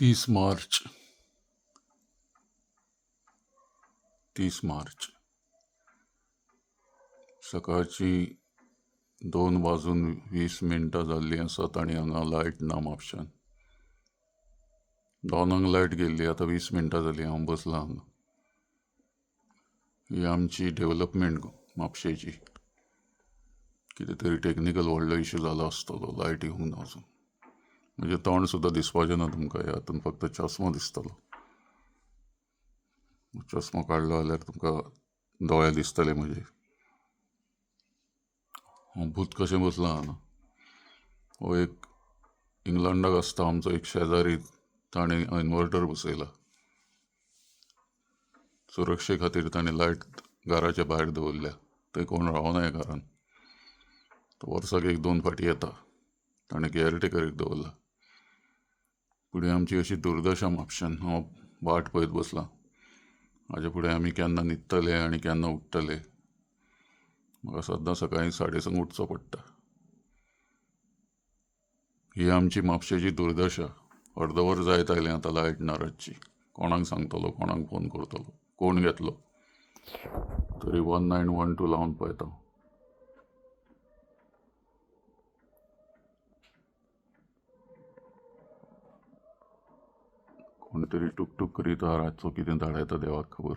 30 मार्च 30 मार्च सकाळची 2:20 जाल्ली आसात आनी हांगा लायट ना म्हापशान. 2 लायट गेल्ली, आतां 20 जालीं हांव बसलां हांगा. ही आमची डेव्हलपमेंट म्हापशेची. कितें तरी टॅक्निकल व्हडलो इश्यू जालो आसतलो, लायट येवंक ना अजून. म्हणजे तोंड सुद्दां दिसपाचें ना तुमकां, ह्या हातून फक्त चश्मो दिसतलो. चश्मो काडलो जाल्यार तुमकां दोळे दिसतले म्हजे. हांव भूत कशें बसलां हांगा. हो एक इंग्लंडाक आसता आमचो एक शेजारी, ताणें इन्वर्टर बसयला. सुरक्षे खातीर ताणें लायट घराच्या भायर दवरल्या, थंय कोण रावना घरान. तो वर्साक 1-2 फावटी येता. ताणें कॅरटेकरीक दवरला. फुडें आमची अशी दुर्दशा म्हापशान. हांव वाट पळयत बसलां. हाजे फुडें आमी केन्ना न्हिदतले आनी केन्ना उठतले. म्हाका सद्दां सकाळीं 5:30 उठचो पडटा. ही आमची म्हापशेची दुर्दशा. अर्दवर जायत आयलें आतां लायट ना रातची. कोणाक सांगतलो, कोणाक फोन करतलो, कोण घेतलो. तरी 1912 लावन पळयता. कोण तरी टूक टूक करीत आहा. रातचो कितें धाडयता देवाक खबर.